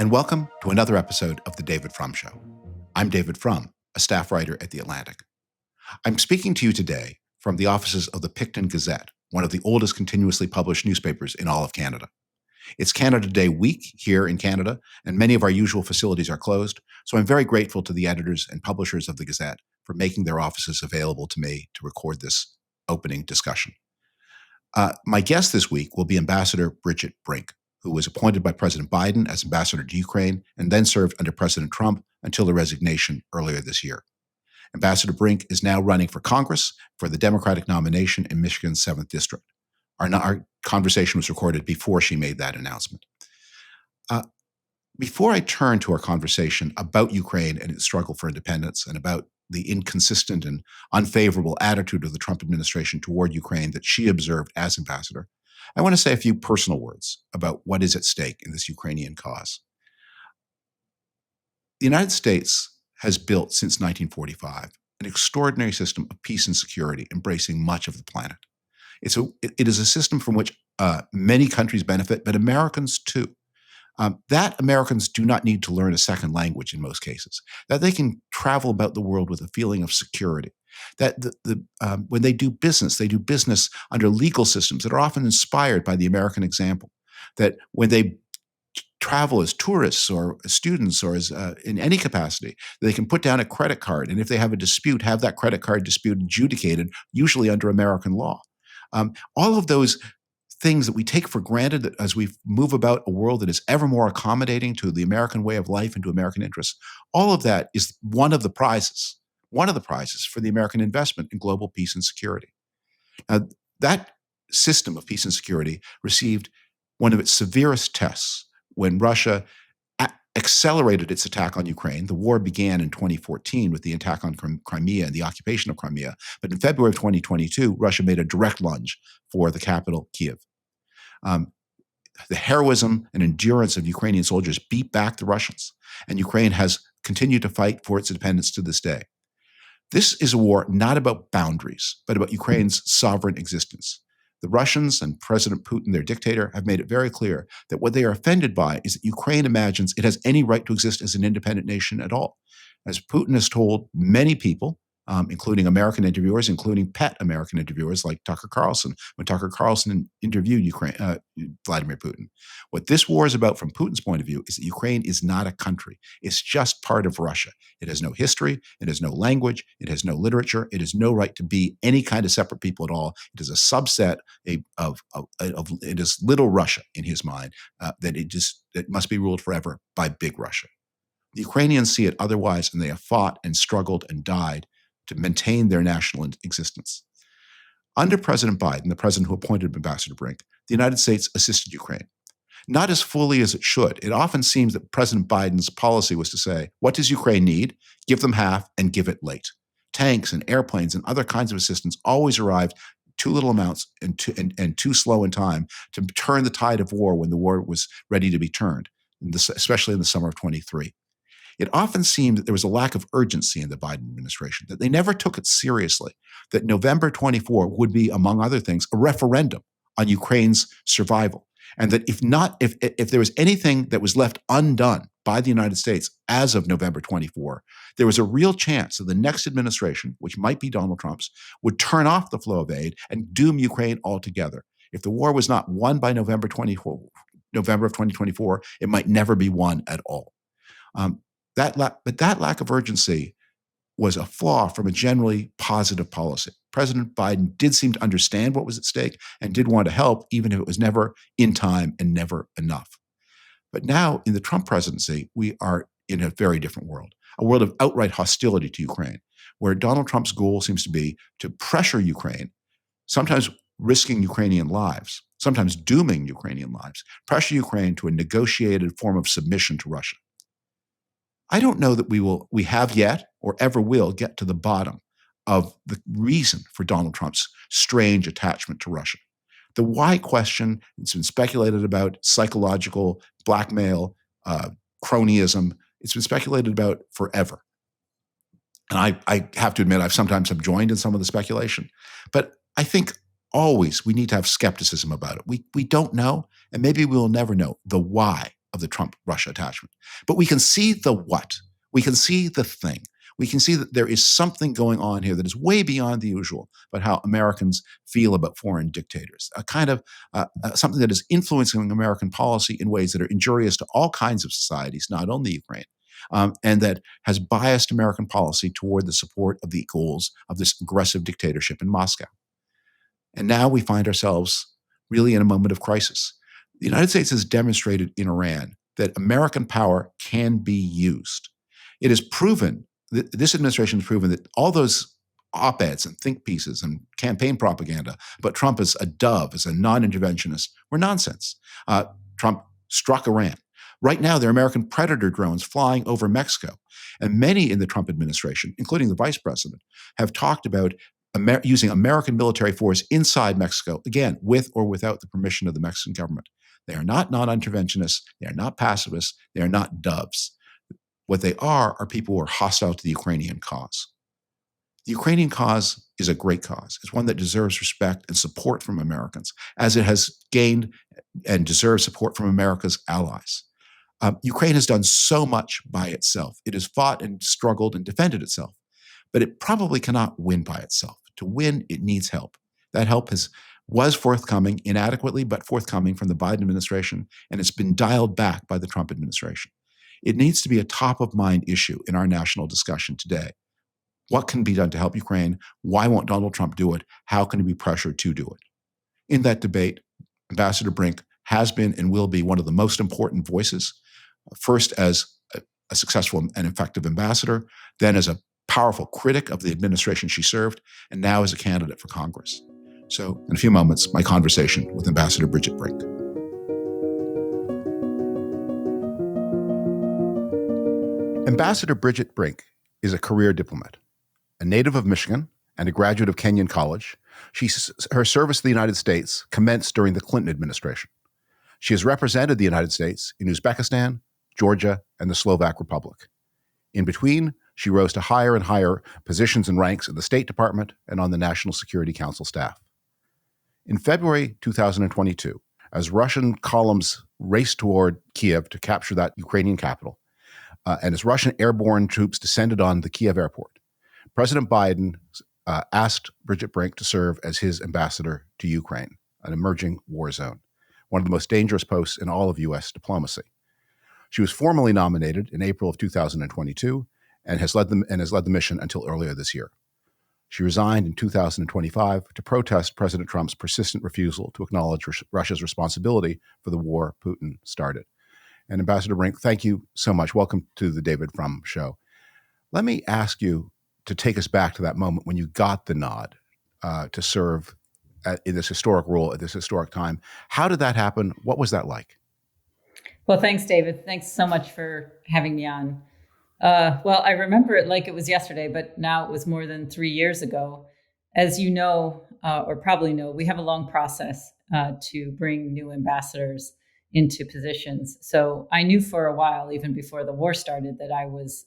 and welcome to another episode of The David Frum Show. I'm David Frum, a staff writer at The Atlantic. I'm speaking to you today from the offices of the Picton Gazette, one of the oldest continuously published newspapers in all of Canada. It's Canada Day week here in Canada, and many of our usual facilities are closed, so I'm very grateful to the editors and publishers of the Gazette for making their offices available to me to record this opening discussion. My guest this week will be Ambassador Bridget Brink, who was appointed by President Biden as ambassador to Ukraine and then served under President Trump until her resignation earlier this year. Ambassador Brink is now running for Congress for the Democratic nomination in Michigan's 7th District. Our conversation was recorded before she made that announcement. Before I turn to our conversation about Ukraine and its struggle for independence and about the inconsistent and unfavorable attitude of the Trump administration toward Ukraine that she observed as ambassador, I want to say a few personal words about what is at stake in this Ukrainian cause. The United States has built since 1945 an extraordinary system of peace and security embracing much of the planet. It is a system from which many countries benefit, but Americans too. That Americans do not need to learn a second language in most cases, that they can travel about the world with a feeling of security, that when they do business under legal systems that are often inspired by the American example, that when they travel as tourists or as students or as in any capacity, they can put down a credit card, and if they have a dispute, have that credit card dispute adjudicated, usually under American law. All of those things that we take for granted that as we move about a world that is ever more accommodating to the American way of life and to American interests, all of that is one of the prizes for the American investment in global peace and security. Now, that system of peace and security received one of its severest tests when Russia accelerated its attack on Ukraine. The war began in 2014 with the attack on Crimea and the occupation of Crimea. But in February of 2022, Russia made a direct lunge for the capital, Kyiv. The heroism and endurance of Ukrainian soldiers beat back the Russians, and Ukraine has continued to fight for its independence to this day. This is a war not about boundaries, but about Ukraine's sovereign existence. The Russians and President Putin, their dictator, have made it very clear that what they are offended by is that Ukraine imagines it has any right to exist as an independent nation at all. As Putin has told many people, including American interviewers, including pet American interviewers like Tucker Carlson, when Tucker Carlson interviewed Vladimir Putin. What this war is about from Putin's point of view is that Ukraine is not a country. It's just part of Russia. It has no history. It has no language. It has no literature. It has no right to be any kind of separate people at all. It is a subset of it is little Russia in his mind, that it must be ruled forever by big Russia. The Ukrainians see it otherwise, and they have fought and struggled and died to maintain their national existence. Under President Biden, the president who appointed Ambassador Brink, the United States assisted Ukraine. Not as fully as it should. It often seems that President Biden's policy was to say, what does Ukraine need? Give them half and give it late. Tanks and airplanes and other kinds of assistance always arrived too little amounts and too slow in time to turn the tide of war when the war was ready to be turned, especially in the summer of 23. It often seemed that there was a lack of urgency in the Biden administration, that they never took it seriously, that November 24 would be, among other things, a referendum on Ukraine's survival. And that if there was anything that was left undone by the United States as of November 24, there was a real chance that the next administration, which might be Donald Trump's, would turn off the flow of aid and doom Ukraine altogether. If the war was not won by November of 2024, it might never be won at all. But that lack of urgency was a flaw from a generally positive policy. President Biden did seem to understand what was at stake and did want to help, even if it was never in time and never enough. But now, in the Trump presidency, we are in a very different world, a world of outright hostility to Ukraine, where Donald Trump's goal seems to be to pressure Ukraine, sometimes risking Ukrainian lives, sometimes dooming Ukrainian lives, pressure Ukraine to a negotiated form of submission to Russia. I don't know that we have yet or ever will get to the bottom of the reason for Donald Trump's strange attachment to Russia. The why question, it's been speculated about, psychological blackmail, cronyism, it's been speculated about forever. And I have to admit, I've sometimes joined in some of the speculation. But I think always we need to have skepticism about it. We don't know, and maybe we will never know the why of the Trump-Russia attachment. But we can see the what. We can see the thing. We can see that there is something going on here that is way beyond the usual about how Americans feel about foreign dictators, a kind of something that is influencing American policy in ways that are injurious to all kinds of societies, not only Ukraine, and that has biased American policy toward the support of the goals of this aggressive dictatorship in Moscow. And now we find ourselves really in a moment of crisis. The United States has demonstrated in Iran that American power can be used. It is proven, this administration has proven that all those op-eds and think pieces and campaign propaganda about Trump as a dove, as a non-interventionist, were nonsense. Trump struck Iran. Right now, there are American Predator drones flying over Mexico. And many in the Trump administration, including the vice president, have talked about using American military force inside Mexico, again, with or without the permission of the Mexican government. They are not non-interventionists. They are not pacifists. They are not doves. What they are people who are hostile to the Ukrainian cause. The Ukrainian cause is a great cause. It's one that deserves respect and support from Americans, as it has gained and deserves support from America's allies. Ukraine has done so much by itself. It has fought and struggled and defended itself, but it probably cannot win by itself. To win, it needs help. That help was forthcoming, inadequately, but forthcoming from the Biden administration, and it's been dialed back by the Trump administration. It needs to be a top-of-mind issue in our national discussion today. What can be done to help Ukraine? Why won't Donald Trump do it? How can he be pressured to do it? In that debate, Ambassador Brink has been and will be one of the most important voices, first as a successful and effective ambassador, then as a powerful critic of the administration she served, and now as a candidate for Congress. So, in a few moments, my conversation with Ambassador Bridget Brink. Ambassador Bridget Brink is a career diplomat. A native of Michigan and a graduate of Kenyon College, her service to the United States commenced during the Clinton administration. She has represented the United States in Uzbekistan, Georgia, and the Slovak Republic. In between, she rose to higher and higher positions and ranks in the State Department and on the National Security Council staff. In February 2022, as Russian columns raced toward Kyiv to capture that Ukrainian capital, and as Russian airborne troops descended on the Kyiv airport, President Biden asked Bridget Brink to serve as his ambassador to Ukraine, an emerging war zone, one of the most dangerous posts in all of U.S. diplomacy. She was formally nominated in April of 2022 and has led the mission until earlier this year. She resigned in 2025 to protest President Trump's persistent refusal to acknowledge Russia's responsibility for the war Putin started. And Ambassador Brink, thank you so much. Welcome to the David Frum Show. Let me ask you to take us back to that moment when you got the nod to serve in this historic role at this historic time. How did that happen? What was that like? Well, thanks, David. Thanks so much for having me on. Well, I remember it like it was yesterday, but now it was more than 3 years ago. As you know, or probably know, we have a long process to bring new ambassadors into positions. So I knew for a while, even before the war started, that I was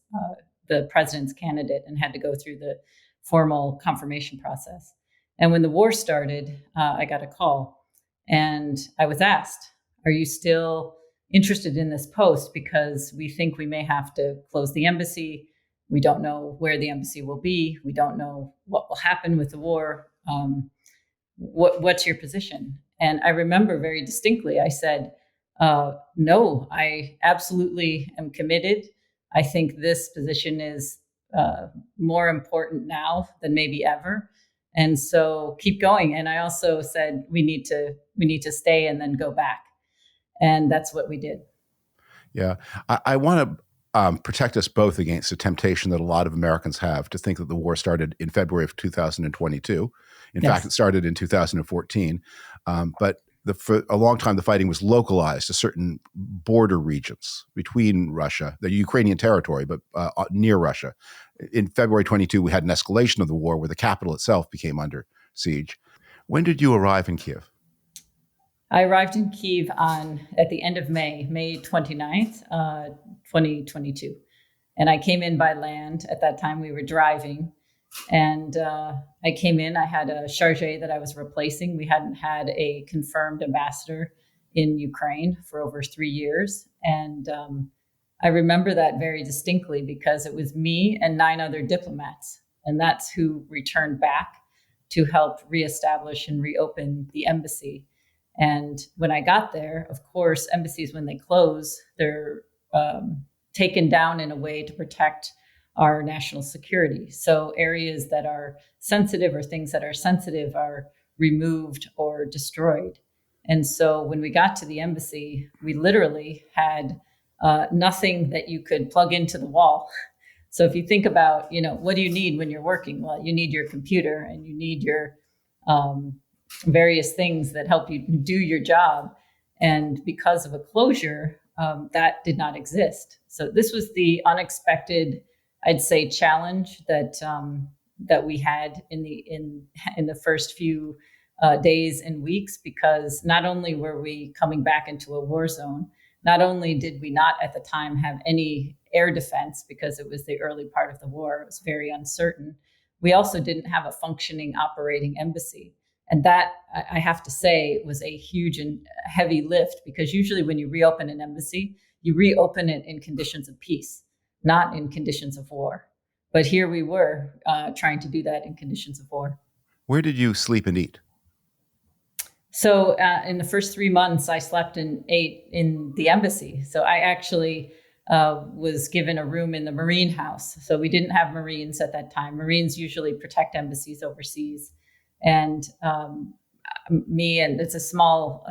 the president's candidate and had to go through the formal confirmation process. And when the war started, I got a call and I was asked, are you still interested in this post? Because we think we may have to close the embassy. We don't know where the embassy will be. We don't know what will happen with the war. What's your position? And I remember very distinctly, I said, no, I absolutely am committed. I think this position is more important now than maybe ever. And so keep going. And I also said, we need to stay and then go back. And that's what we did. Yeah. I want to protect us both against the temptation that a lot of Americans have to think that the war started in February of 2022. In fact, it started in 2014. But for a long time, the fighting was localized to certain border regions between Russia, the Ukrainian territory, but near Russia. In February 22, we had an escalation of the war where the capital itself became under siege. When did you arrive in Kyiv? I arrived in Kyiv at the end of May 29th, 2022. And I came in by land. At that time, we were driving. And I came in, I had a chargé that I was replacing. We hadn't had a confirmed ambassador in Ukraine for over 3 years. And I remember that very distinctly because it was me and 9 other diplomats. And that's who returned back to help reestablish and reopen the embassy. And when I got there, of course, embassies, when they close, they're taken down in a way to protect our national security. So areas that are sensitive or things that are sensitive are removed or destroyed. And so when we got to the embassy, we literally had nothing that you could plug into the wall. So if you think about, what do you need when you're working? Well, you need your computer and you need your various things that help you do your job. And because of a closure, that did not exist. So this was the unexpected, I'd say, challenge that we had in the first few days and weeks, because not only were we coming back into a war zone, not only did we not at the time have any air defense because it was the early part of the war, it was very uncertain, we also didn't have a functioning operating embassy. And that, I have to say, was a huge and heavy lift, because usually when you reopen an embassy, you reopen it in conditions of peace, not in conditions of war. But here we were trying to do that in conditions of war. Where did you sleep and eat? So in the first 3 months, I slept and ate in the embassy. So I actually was given a room in the Marine house. So we didn't have Marines at that time. Marines usually protect embassies overseas. And me, and it's a small,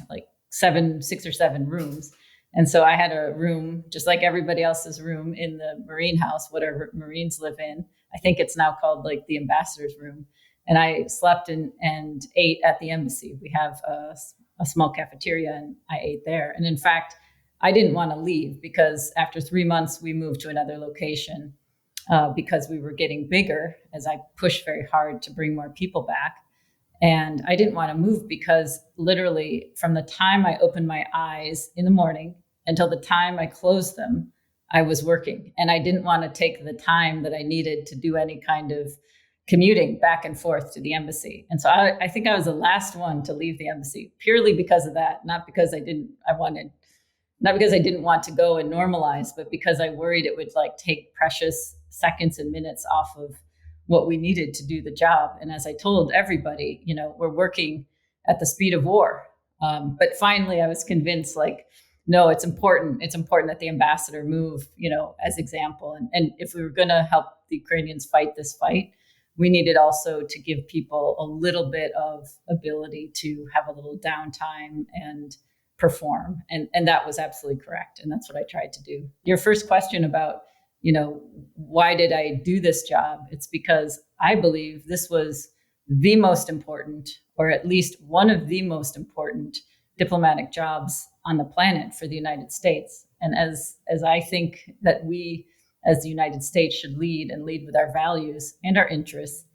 like 6 or 7 rooms. And so I had a room, just like everybody else's room in the Marine house, whatever Marines live in. I think it's now called like the ambassador's room. And I slept and ate at the embassy. We have a small cafeteria, and I ate there. And in fact, I didn't want to leave, because after 3 months, we moved to another location because we were getting bigger as I pushed very hard to bring more people back. And I didn't want to move because literally from the time I opened my eyes in the morning until the time I closed them, I was working. And I didn't want to take the time that I needed to do any kind of commuting back and forth to the embassy. And so I think I was the last one to leave the embassy purely because of that, not because I didn't want to go and normalize, but because I worried it would take precious seconds and minutes off of what we needed to do the job. And as I told everybody, we're working at the speed of war. But finally I was convinced, no, it's important. It's important that the ambassador move, as example. And if we were going to help the Ukrainians fight this fight, we needed also to give people a little bit of ability to have a little downtime and perform. And that was absolutely correct. And that's what I tried to do. Your first question about, why did I do this job? It's because I believe this was the most important, or at least one of the most important diplomatic jobs on the planet for the United States. And as I think that we as the United States should lead with our values and our interests,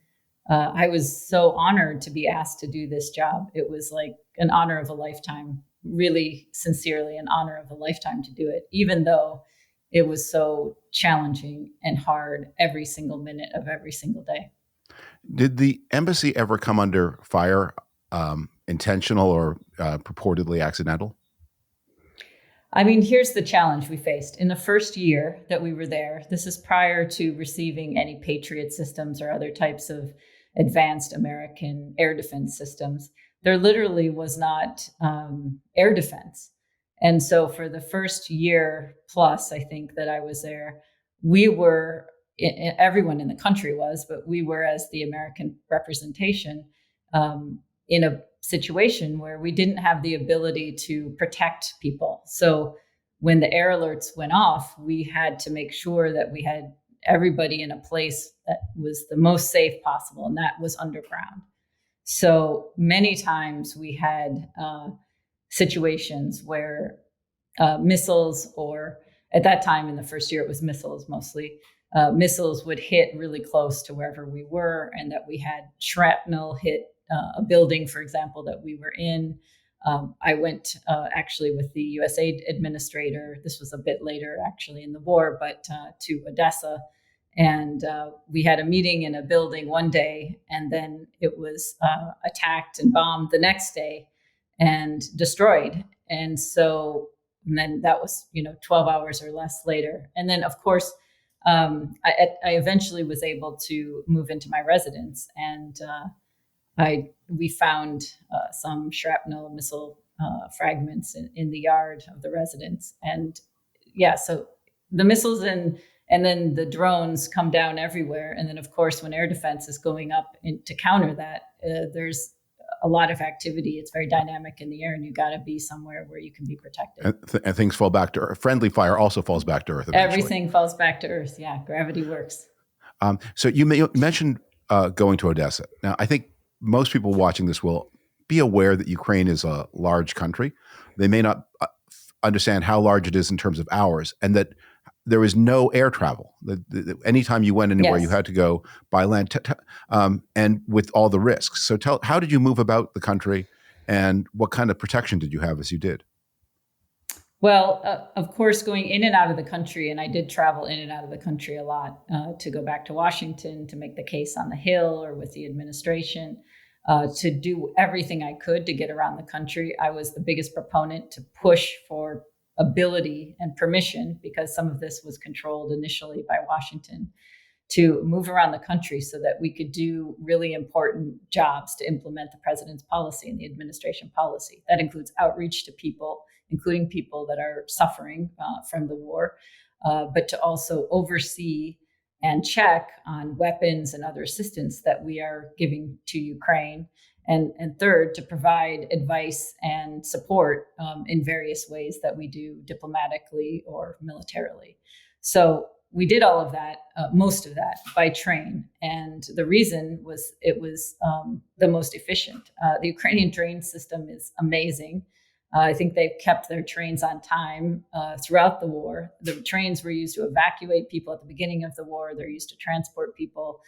I was so honored to be asked to do this job. It was like an honor of a lifetime, really sincerely an honor of a lifetime to do it, even though it was so challenging and hard every single minute of every single day. Did the embassy ever come under fire, intentional or purportedly accidental? I mean, here's the challenge we faced. In the first year that we were there, this is prior to receiving any Patriot systems or other types of advanced American air defense systems, there literally was not air defense. And so for the first year plus, I think that I was there, we were, everyone in the country was, but we were, as the American representation, in a situation where we didn't have the ability to protect people. So when the air alerts went off, we had to make sure that we had everybody in a place that was the most safe possible, and that was underground. So many times we had situations where missiles, or at that time in the first year, it was missiles mostly, missiles would hit really close to wherever we were, and that we had shrapnel hit a building, for example, that we were in. I went actually with the USAID administrator. This was a bit later actually in the war, but to Odessa. And we had a meeting in a building one day, and then it was attacked and bombed the next day and destroyed. And so, and then that was, 12 hours or less later. And then, of course, I eventually was able to move into my residence, and we found some shrapnel missile fragments in the yard of the residence. And yeah, so the missiles and then the drones come down everywhere. And then, of course, when air defense is going up to counter that, there's a lot of activity. It's very dynamic in the air, and you got to be somewhere where you can be protected. And things fall back to Earth. Friendly fire also falls back to Earth eventually. Everything falls back to Earth. Yeah, gravity works. So you mentioned going to Odessa. Now, I think most people watching this will be aware that Ukraine is a large country. They may not understand how large it is in terms of hours, and that there is no air travel. Anytime you went anywhere, Yes. you had to go by land, and with all the risks. So how did you move about the country, and what kind of protection did you have as you did? Well, of course, going in and out of the country, and I did travel in and out of the country a lot to go back to Washington to make the case on the Hill or with the administration, to do everything I could to get around the country. I was the biggest proponent to push for ability and permission, because some of this was controlled initially by Washington, to move around the country so that we could do really important jobs to implement the president's policy and the administration policy. That includes outreach to people, including people that are suffering from the war, but to also oversee and check on weapons and other assistance that we are giving to Ukraine. And third, to provide advice and support in various ways that we do diplomatically or militarily. So we did all of that, most of that, by train. And the reason was it was the most efficient. The Ukrainian train system is amazing. I think they've kept their trains on time throughout the war. The trains were used to evacuate people at the beginning of the war. They're used to transport people.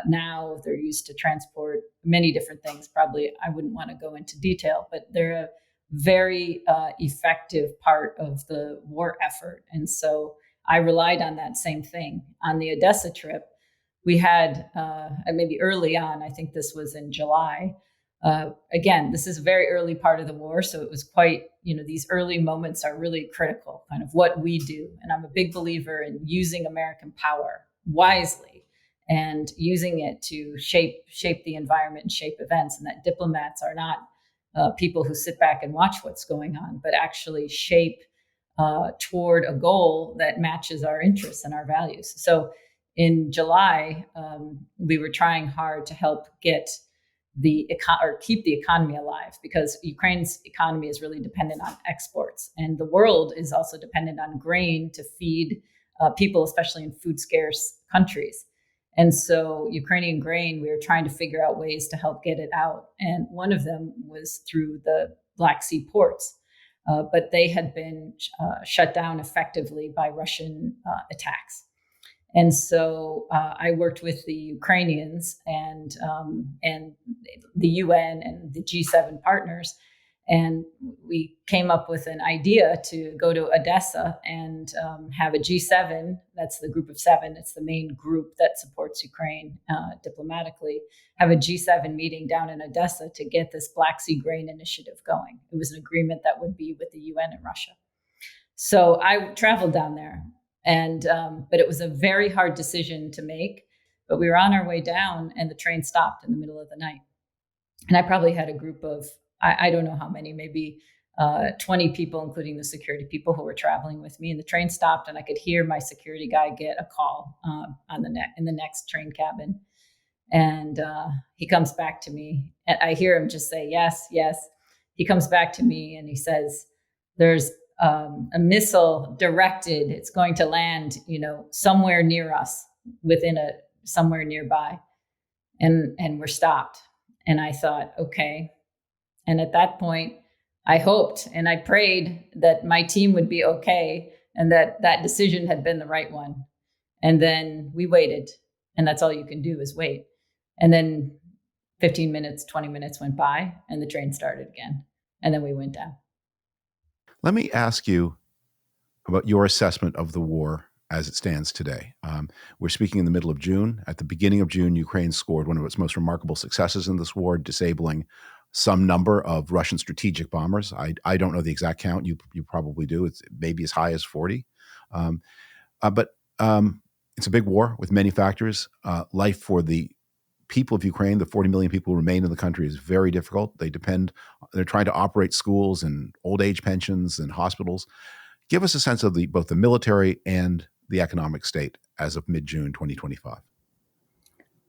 Now they're used to transport many different things. Probably I wouldn't want to go into detail, but they're a very effective part of the war effort. And so I relied on that same thing. On the Odessa trip, we had, maybe early on, I think this was in July. Again, this is a very early part of the war. So it was quite, these early moments are really critical, kind of what we do. And I'm a big believer in using American power wisely and using it to shape the environment and shape events, and that diplomats are not people who sit back and watch what's going on, but actually shape toward a goal that matches our interests and our values. So in July, we were trying hard to help get keep the economy alive, because Ukraine's economy is really dependent on exports, and the world is also dependent on grain to feed people, especially in food scarce countries. And so Ukrainian grain, we were trying to figure out ways to help get it out. And one of them was through the Black Sea ports. But they had been shut down effectively by Russian attacks. And so I worked with the Ukrainians and the UN and the G7 partners, and we came up with an idea to go to Odessa and have a G7. That's the group of seven. It's the main group that supports Ukraine diplomatically. Have a G7 meeting down in Odessa to get this Black Sea grain initiative going. It was an agreement that would be with the UN and Russia. So I traveled down there, and but it was a very hard decision to make. But we were on our way down, and the train stopped in the middle of the night. And I probably had a group of, I don't know how many, maybe 20 people, including the security people who were traveling with me. And the train stopped, and I could hear my security guy get a call in the next train cabin. And he comes back to me, and I hear him just say, yes, yes. He comes back to me and he says, there's a missile directed. It's going to land, somewhere near us, somewhere nearby. And we're stopped. And I thought, okay. And at that point, I hoped and I prayed that my team would be okay and that decision had been the right one. And then we waited, and that's all you can do is wait. And then 15 minutes, 20 minutes went by, and the train started again. And then we went down. Let me ask you about your assessment of the war as it stands today. We're speaking in the middle of June. At the beginning of June, Ukraine scored one of its most remarkable successes in this war, disabling some number of Russian strategic bombers. I don't know the exact count. You probably do. It's maybe as high as 40. Um, but it's a big war with many factors. Life for the people of Ukraine, the 40 million people who remain in the country, is very difficult. They're trying to operate schools and old age pensions and hospitals. Give us a sense of both the military and the economic state as of mid-June 2025.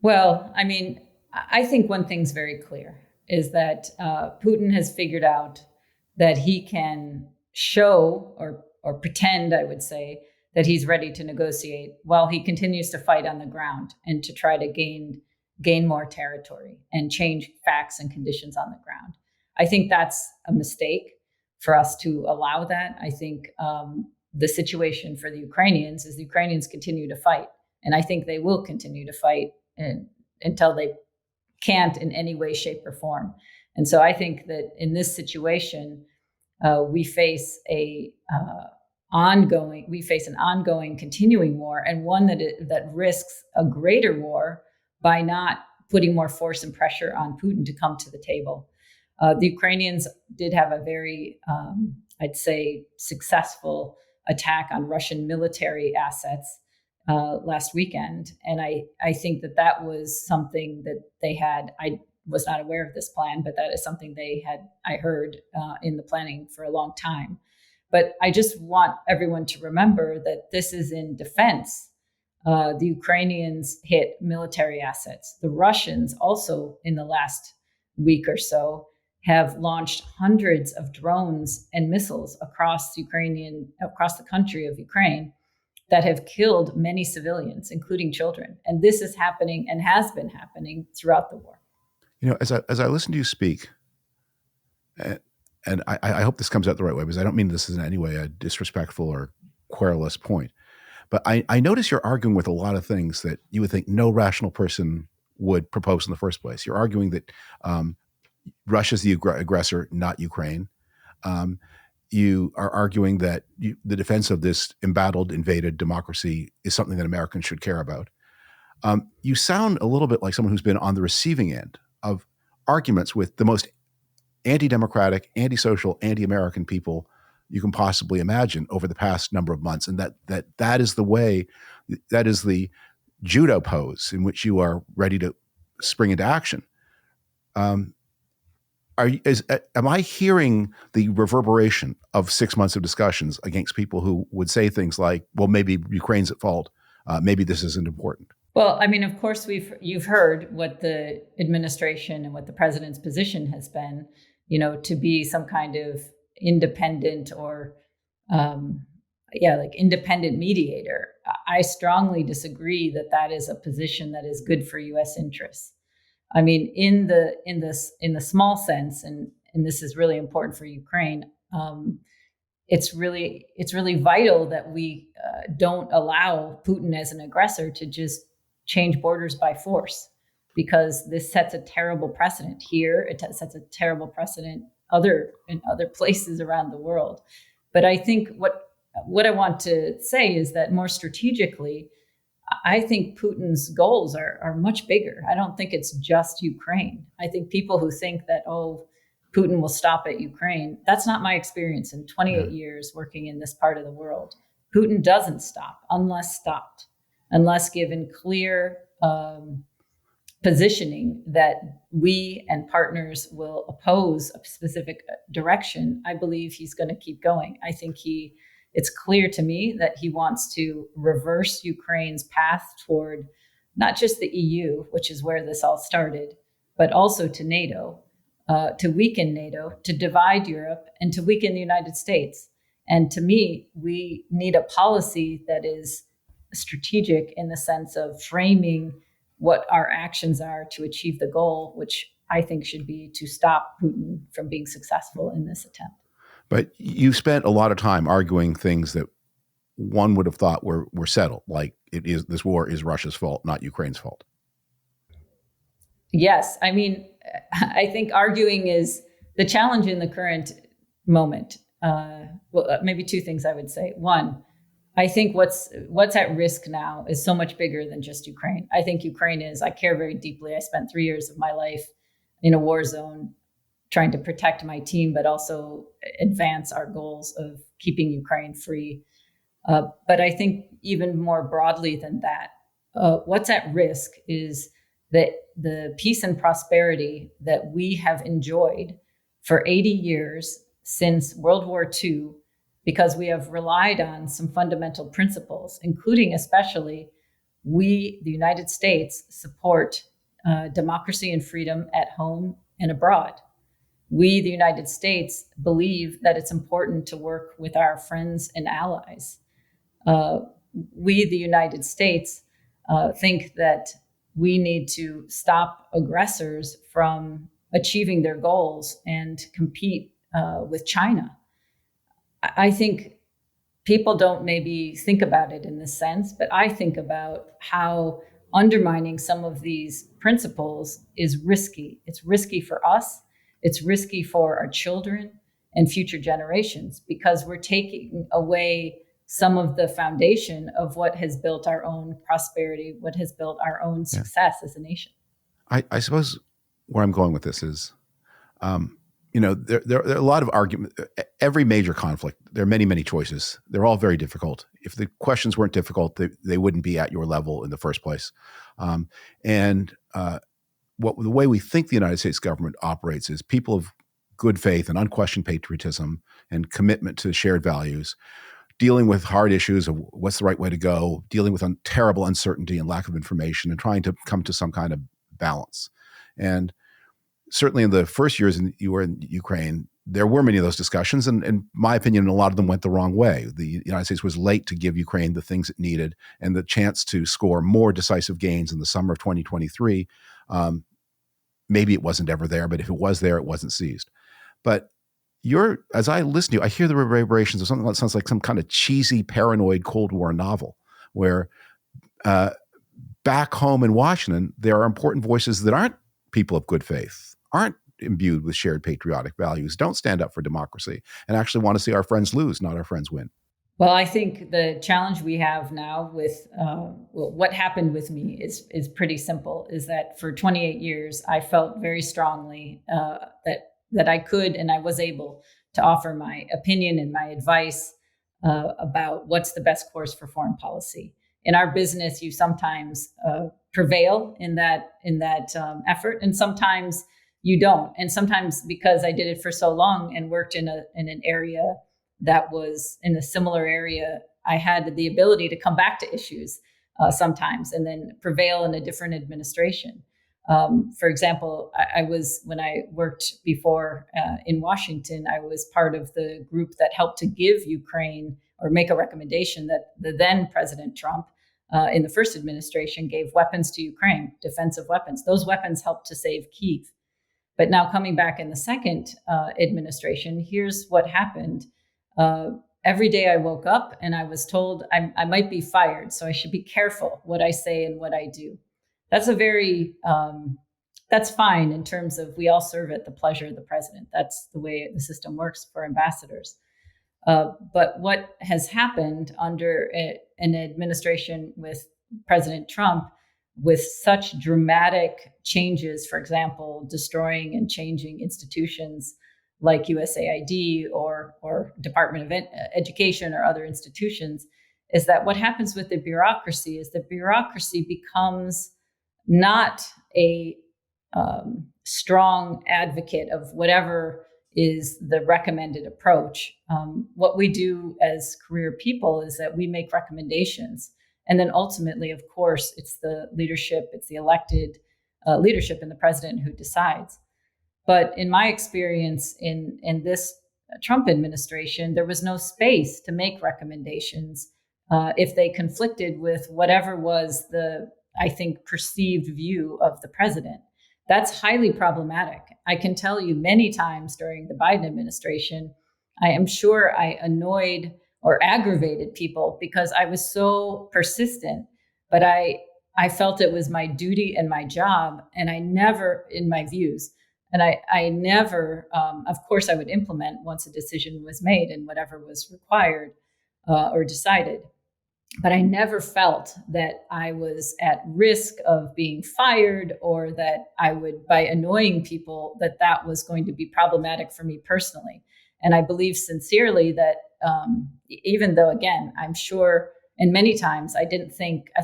Well, I mean, I think one thing's very clear is that Putin has figured out that he can show or pretend, I would say, that he's ready to negotiate while he continues to fight on the ground and to try to gain more territory and change facts and conditions on the ground. I think that's a mistake for us to allow that. I think the situation for the Ukrainians is the Ukrainians continue to fight, and I think they will continue to fight until they can't in any way, shape, or form. And so I think that in this situation, we face an ongoing, continuing war, and one that risks a greater war by not putting more force and pressure on Putin to come to the table. The Ukrainians did have a very, I'd say, successful attack on Russian military assets last weekend. And I think that was something that they had. I was not aware of this plan, but that is something I heard in the planning for a long time. But I just want everyone to remember that this is in defense. The Ukrainians hit military assets. The Russians also, in the last week or so, have launched hundreds of drones and missiles across the country of Ukraine that have killed many civilians, including children. And this is happening and has been happening throughout the war. As I listen to you speak, and I hope this comes out the right way, because I don't mean this is in any way a disrespectful or querulous point, but I notice you're arguing with a lot of things that you would think no rational person would propose in the first place. You're arguing that Russia's the aggressor, not Ukraine. You are arguing that the defense of this embattled, invaded democracy is something that Americans should care about. You sound a little bit like someone who's been on the receiving end of arguments with the most anti-democratic, anti-social, anti-American people you can possibly imagine over the past number of months, and that is the way, that is the judo pose in which you are ready to spring into action. Am I hearing the reverberation of 6 months of discussions against people who would say things like, well, maybe Ukraine's at fault, maybe this isn't important? Well, I mean, of course, you've heard what the administration and what the president's position has been, to be some kind of independent or, independent mediator. I strongly disagree that is a position that is good for U.S. interests. I mean, in the small sense, and this is really important for Ukraine. It's really vital that we don't allow Putin as an aggressor to just change borders by force, because this sets a terrible precedent here. It sets a terrible precedent in other places around the world. But I think what I want to say is that more strategically, I think Putin's goals are much bigger. I don't think it's just Ukraine. I think people who think that, Putin will stop at Ukraine, that's not my experience in 28 years working in this part of the world. Putin doesn't stop unless stopped, unless given clear positioning that we and partners will oppose a specific direction. I believe he's going to keep going. I think it's clear to me that he wants to reverse Ukraine's path toward not just the EU, which is where this all started, but also to NATO, to weaken NATO, to divide Europe, and to weaken the United States. And to me, we need a policy that is strategic in the sense of framing what our actions are to achieve the goal, which I think should be to stop Putin from being successful in this attempt. But you spent a lot of time arguing things that one would have thought were settled, like this war is Russia's fault, not Ukraine's fault. Yes. I mean, I think arguing is the challenge in the current moment. Maybe two things I would say. One, I think what's at risk now is so much bigger than just Ukraine. I think Ukraine I care very deeply. I spent 3 years of my life in a war zone. trying to protect my team, but also advance our goals of keeping Ukraine free. But I think even more broadly than that, what's at risk is that the peace and prosperity that we have enjoyed for 80 years since World War II, because we have relied on some fundamental principles, including especially we, the United States, support democracy and freedom at home and abroad. We, the United States, believe that it's important to work with our friends and allies. Uh, we, the United States, think that we need to stop aggressors from achieving their goals and compete with China. I think people don't maybe think about it in this sense, but I think about how undermining some of these principles is risky. It's risky for us, it's risky for our children and future generations, because we're taking away some of the foundation of what has built our own prosperity, what has built our own success as a nation. I suppose where I'm going with this is, there are a lot of arguments. Every major conflict, there are many, many choices. They're all very difficult. If the questions weren't difficult, they wouldn't be at your level in the first place. The way we think the United States government operates is people of good faith and unquestioned patriotism and commitment to shared values, dealing with hard issues of what's the right way to go, dealing with terrible uncertainty and lack of information, and trying to come to some kind of balance. And certainly in the first years you were in Ukraine, there were many of those discussions. And in my opinion, a lot of them went the wrong way. The United States was late to give Ukraine the things it needed and the chance to score more decisive gains in the summer of 2023. Maybe it wasn't ever there, but if it was there, it wasn't seized. But as I listen to you, I hear the reverberations of something that sounds like some kind of cheesy, paranoid Cold War novel where back home in Washington, there are important voices that aren't people of good faith, aren't imbued with shared patriotic values, don't stand up for democracy, and actually want to see our friends lose, not our friends win. Well, I think the challenge we have now with what happened with me is pretty simple, is that for 28 years, I felt very strongly that I could and I was able to offer my opinion and my advice about what's the best course for foreign policy. In our business, you sometimes prevail in that effort, and sometimes you don't. And sometimes because I did it for so long and worked in an area that was in a similar area, I had the ability to come back to issues sometimes and then prevail in a different administration. For example, when I worked before in Washington, I was part of the group that helped to give Ukraine or make a recommendation that the then President Trump in the first administration gave weapons to Ukraine, defensive weapons. Those weapons helped to save Kyiv. But now coming back in the second administration, here's what happened. Every day I woke up and I was told I might be fired, so I should be careful what I say and what I do. That's that's fine in terms of we all serve at the pleasure of the president. That's the way the system works for ambassadors. But what has happened under an administration with President Trump, with such dramatic changes, for example, destroying and changing institutions like USAID or Department of Education or other institutions, is that what happens with the bureaucracy is the bureaucracy becomes not a strong advocate of whatever is the recommended approach. What we do as career people is that we make recommendations. And then ultimately, of course, it's the leadership, it's the elected leadership and the president who decides. But in my experience in this Trump administration, there was no space to make recommendations if they conflicted with whatever was the, I think, perceived view of the president. That's highly problematic. I can tell you many times during the Biden administration, I am sure I annoyed or aggravated people because I was so persistent, but I felt it was my duty and my job, and I never, in my views, and I never, of course, I would implement once a decision was made and whatever was required or decided. But I never felt that I was at risk of being fired or that I would, by annoying people, that was going to be problematic for me personally. And I believe sincerely that even though, again, I'm sure, and many times I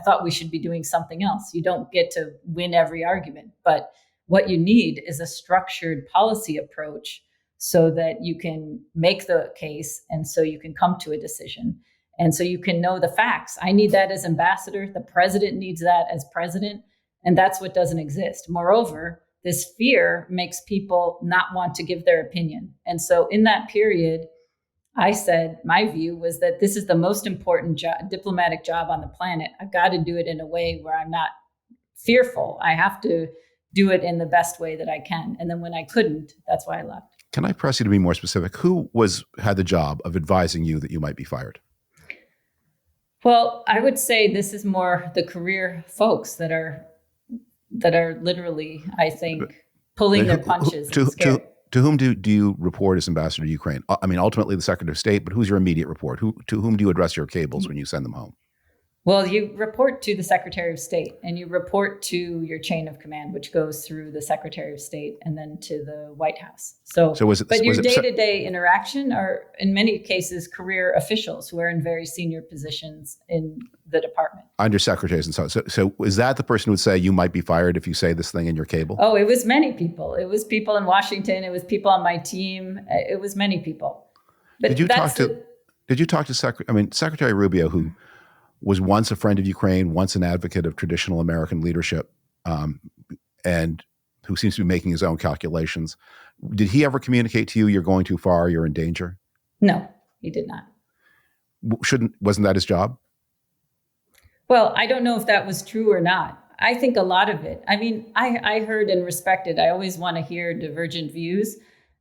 thought we should be doing something else. You don't get to win every argument, but what you need is a structured policy approach so that you can make the case and so you can come to a decision. And so you can know the facts. I need that as ambassador. The president needs that as president. And that's what doesn't exist. Moreover, this fear makes people not want to give their opinion. And so in that period, I said, my view was that this is the most important diplomatic job on the planet. I've got to do it in a way where I'm not fearful. I have to do it in the best way that I can. And then when I couldn't, that's why I left. Can I press you to be more specific? Who had the job of advising you that you might be fired? Well, I would say this is more the career folks that are literally, I think, pulling their punches. To whom do you report as ambassador to Ukraine? I mean, ultimately the Secretary of State, but who's your immediate report? To whom do you address your cables when you send them home? Well, you report to the Secretary of State and you report to your chain of command, which goes through the Secretary of State and then to the White House. But your day-to-day interaction are, in many cases, career officials who are in very senior positions in the department. Undersecretaries and so on. So is that the person who would say you might be fired if you say this thing in your cable? Oh, it was many people. It was people in Washington. It was people on my team. It was many people. But did you talk to Secretary Rubio, who was once a friend of Ukraine, once an advocate of traditional American leadership, and who seems to be making his own calculations. Did he ever communicate to you, you're going too far, you're in danger? No, he did not. Wasn't that his job? Well, I don't know if that was true or not. I think a lot of it. I mean, I heard and respected. I always want to hear divergent views.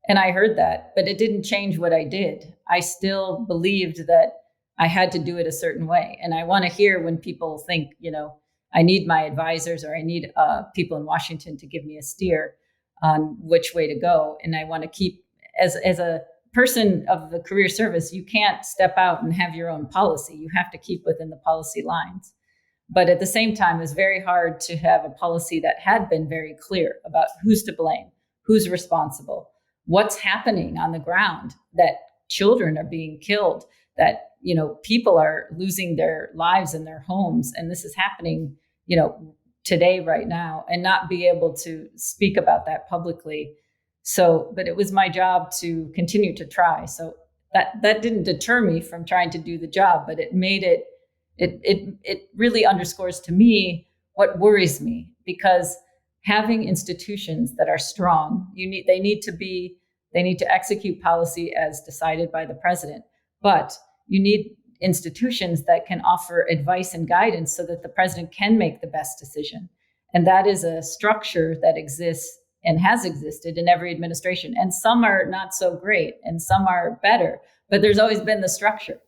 And I heard that, but it didn't change what I did. I still believed that I had to do it a certain way. And I want to hear when people think, I need my advisors or I need people in Washington to give me a steer on which way to go. And I want to keep, as a person of the career service, you can't step out and have your own policy. You have to keep within the policy lines. But at the same time, it's very hard to have a policy that had been very clear about who's to blame, who's responsible, what's happening on the ground, that children are being killed, that people are losing their lives and their homes. And this is happening, today, right now, and not be able to speak about that publicly. So, but it was my job to continue to try. So that didn't deter me from trying to do the job, but it made it really underscores to me what worries me, because having institutions that are strong, they need to execute policy as decided by the president, but you need institutions that can offer advice and guidance so that the president can make the best decision. And that is a structure that exists and has existed in every administration. And some are not so great and some are better, but there's always been the structure.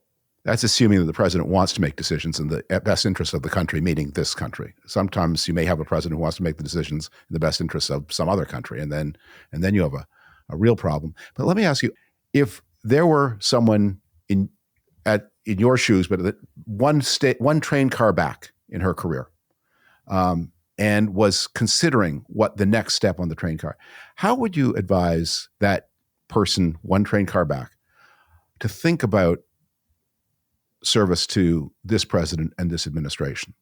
That's assuming that the president wants to make decisions in the best interest of the country, meaning this country. Sometimes you may have a president who wants to make the decisions in the best interest of some other country, and then you have a real problem. But let me ask you, if there were someone in your shoes, but one train car back in her career, and was considering what the next step on the train car, how would you advise that person, one train car back, to think about service to this president and this administration?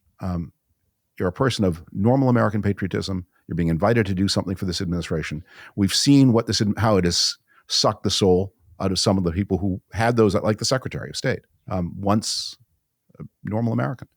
You're a person of normal American patriotism. You're being invited to do something for this administration. We've seen how it has sucked the soul out of some of the people who had those, like the Secretary of State, once a normal American.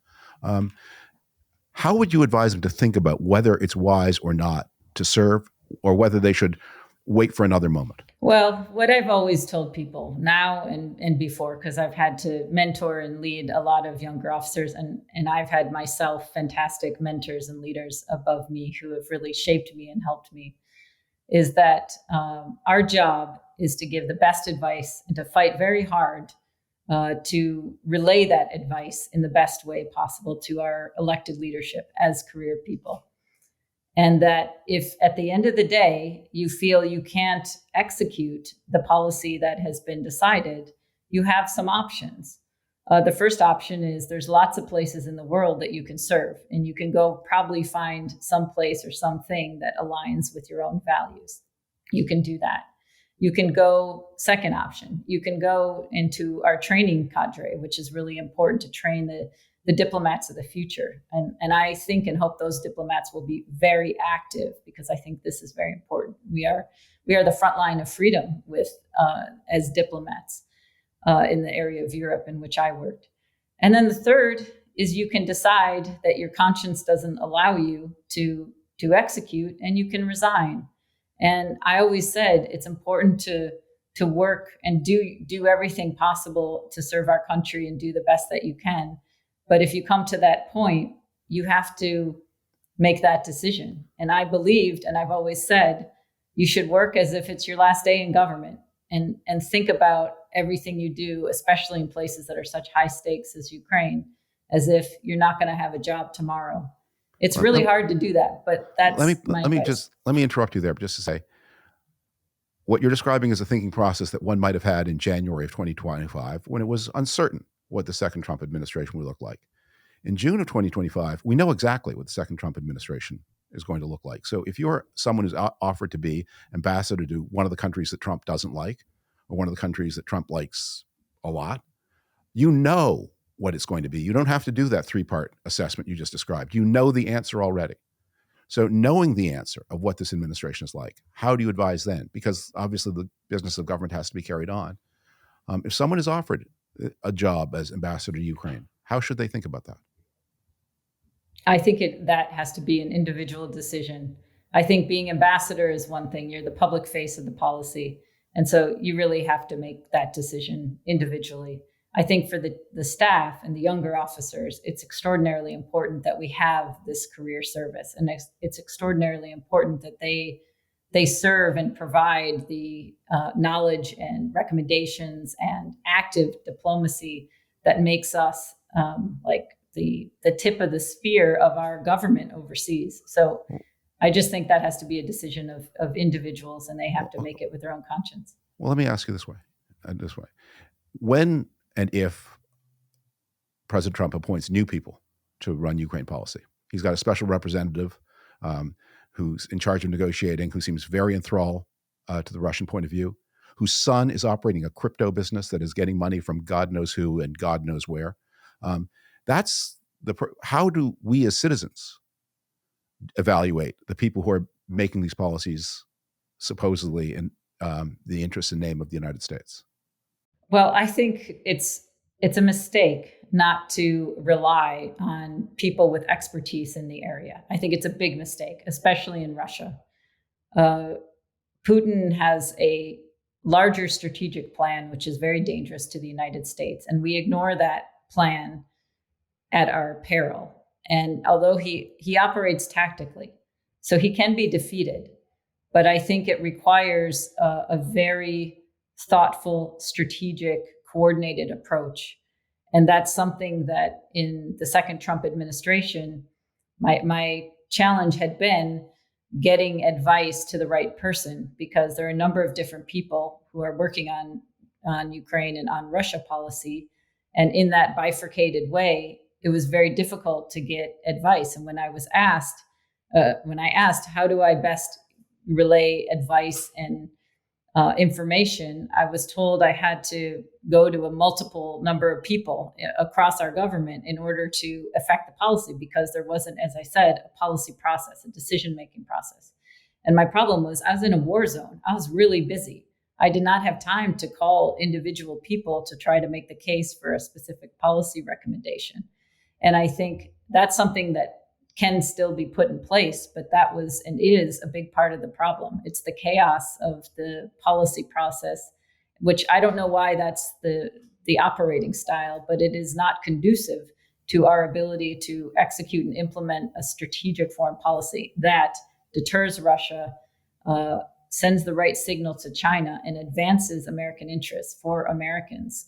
How would you advise them to think about whether it's wise or not to serve, or whether they should wait for another moment? Well, what I've always told people now and before, because I've had to mentor and lead a lot of younger officers, and I've had myself fantastic mentors and leaders above me who have really shaped me and helped me, is that our job is to give the best advice and to fight very hard to relay that advice in the best way possible to our elected leadership as career people. And that if at the end of the day, you feel you can't execute the policy that has been decided, you have some options. The first option is there's lots of places in the world that you can serve, and you can go probably find some place or something that aligns with your own values. You can do that. You can go, second option, you can go into our training cadre, which is really important to train the diplomats of the future. And I think and hope those diplomats will be very active, because I think this is very important. We are the front line of freedom with as diplomats in the area of Europe in which I worked. And then the third is you can decide that your conscience doesn't allow you to execute, and you can resign. And I always said it's important to work and do everything possible to serve our country and do the best that you can. But if you come to that point, you have to make that decision. And I believed, and I've always said, you should work as if it's your last day in government, and think about everything you do, especially in places that are such high stakes as Ukraine, as if you're not going to have a job tomorrow. It's really hard to do that, but that's my advice. Let me interrupt you there just to say, what you're describing is a thinking process that one might have had in January of 2025, when it was uncertain what the second Trump administration would look like. In June of 2025, we know exactly what the second Trump administration is going to look like. So if you're someone who's offered to be ambassador to one of the countries that Trump doesn't like, or one of the countries that Trump likes a lot, you know what it's going to be. You don't have to do that three-part assessment you just described. You know the answer already. So knowing the answer of what this administration is like, how do you advise then? Because obviously the business of government has to be carried on. If someone is offered a job as ambassador to Ukraine, how should they think about that? I think that has to be an individual decision. I think being ambassador is one thing. You're the public face of the policy. And so you really have to make that decision individually. I think for the staff and the younger officers, it's extraordinarily important that we have this career service. And it's extraordinarily important that they serve and provide the knowledge and recommendations and active diplomacy that makes us like the tip of the spear of our government overseas. So I just think that has to be a decision of individuals, and they have to make it with their own conscience. Well, let me ask you this way. When and if President Trump appoints new people to run Ukraine policy, he's got a special representative who's in charge of negotiating, who seems very enthralled to the Russian point of view, whose son is operating a crypto business that is getting money from God knows who and God knows where. How do we as citizens evaluate the people who are making these policies supposedly in the interest and name of the United States? Well, I think it's a mistake not to rely on people with expertise in the area. I think it's a big mistake, especially in Russia. Putin has a larger strategic plan, which is very dangerous to the United States, and we ignore that plan at our peril. And although he operates tactically, so he can be defeated, but I think it requires a very thoughtful, strategic, coordinated approach. And that's something that in the second Trump administration, my challenge had been getting advice to the right person, because there are a number of different people who are working on Ukraine and on Russia policy. And in that bifurcated way, it was very difficult to get advice. And when I asked, how do I best relay advice and information, I was told I had to go to a multiple number of people across our government in order to affect the policy, because there wasn't, as I said, a policy process, a decision-making process. And my problem was I was in a war zone. I was really busy. I did not have time to call individual people to try to make the case for a specific policy recommendation. And I think that's something that can still be put in place, but that was and is a big part of the problem. It's the chaos of the policy process, which I don't know why that's the operating style, but it is not conducive to our ability to execute and implement a strategic foreign policy that deters Russia, sends the right signal to China, and advances American interests for Americans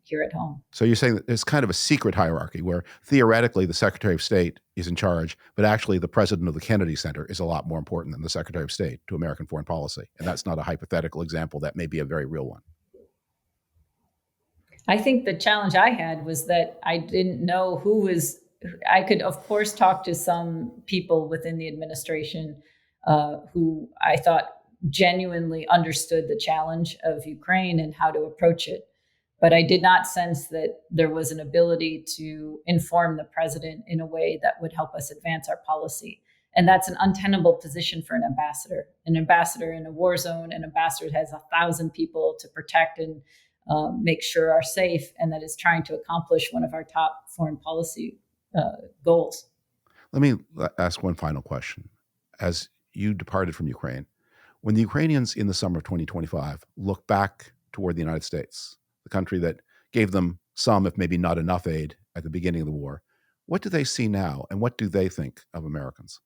here at home. So you're saying that there's kind of a secret hierarchy where theoretically the Secretary of State is in charge, but actually the president of the Kennedy Center is a lot more important than the Secretary of State to American foreign policy. And that's not a hypothetical example. That may be a very real one. I think the challenge I had was that I didn't know who was. I could, of course, talk to some people within the administration who I thought genuinely understood the challenge of Ukraine and how to approach it. But I did not sense that there was an ability to inform the president in a way that would help us advance our policy. And that's an untenable position for an ambassador. An ambassador in a war zone, an ambassador has 1,000 people to protect and make sure are safe, and that is trying to accomplish one of our top foreign policy goals. Let me ask one final question. As you departed from Ukraine, when the Ukrainians in the summer of 2025 look back toward the United States, the country that gave them some, if maybe not enough aid at the beginning of the war, what do they see now, and what do they think of Americans?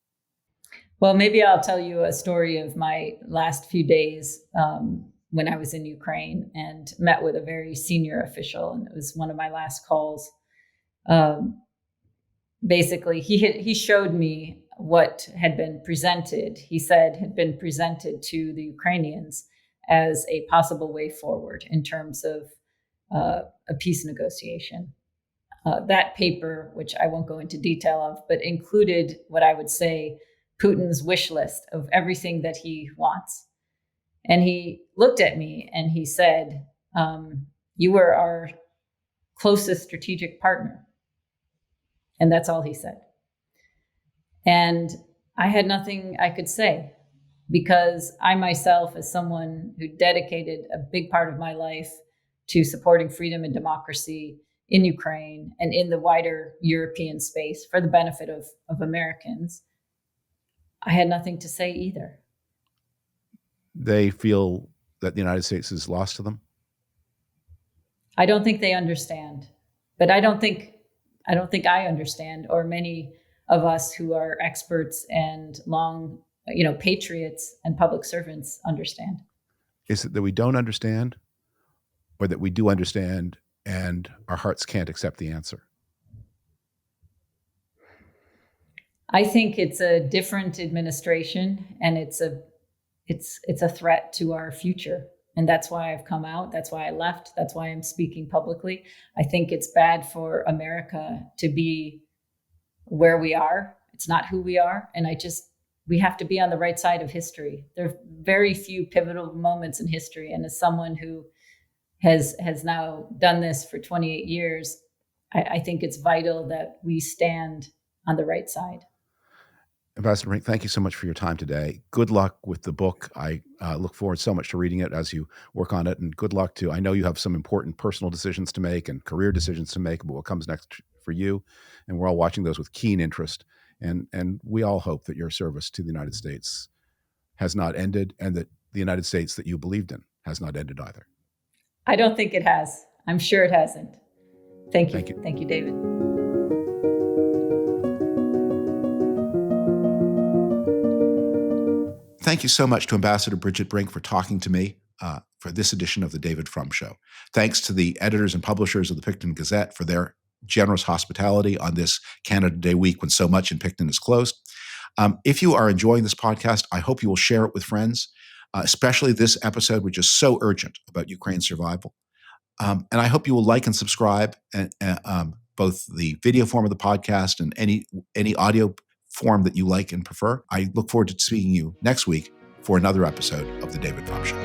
Well, maybe I'll tell you a story of my last few days when I was in Ukraine and met with a very senior official, and it was one of my last calls. Basically, he showed me what had been presented. He said had been presented to the Ukrainians as a possible way forward in terms of a peace negotiation. That paper, which I won't go into detail of, but included what I would say Putin's wish list of everything that he wants. And he looked at me and he said, you were our closest strategic partner. And that's all he said. And I had nothing I could say because I myself, as someone who dedicated a big part of my life to supporting freedom and democracy in Ukraine and in the wider European space for the benefit of Americans, I had nothing to say either. They feel that the United States is lost to them? I don't think they understand, but I don't think I understand, or many of us who are experts and long, patriots and public servants understand. Is it that we don't understand, or that we do understand and our hearts can't accept the answer? I think it's a different administration, and it's a threat to our future. And that's why I've come out. That's why I left. That's why I'm speaking publicly. I think it's bad for America to be where we are. It's not who we are. And we have to be on the right side of history. There are very few pivotal moments in history. And as someone who has now done this for 28 years, I think it's vital that we stand on the right side. Ambassador Brink, thank you so much for your time today. Good luck with the book. I look forward so much to reading it as you work on it, and good luck I know you have some important personal decisions to make and career decisions to make about what comes next for you, and we're all watching those with keen interest, and we all hope that your service to the United States has not ended, and that the United States that you believed in has not ended either. I don't think it has. I'm sure it hasn't. Thank you. Thank you. Thank you, David. Thank you so much to Ambassador Bridget Brink for talking to me for this edition of the David Frum Show. Thanks to the editors and publishers of the Picton Gazette for their generous hospitality on this Canada Day week when so much in Picton is closed. If you are enjoying this podcast, I hope you will share it with friends, especially this episode, which is so urgent about Ukraine's survival. And I hope you will like and subscribe, both the video form of the podcast and any audio form that you like and prefer. I look forward to speaking to you next week for another episode of The David Frum Show.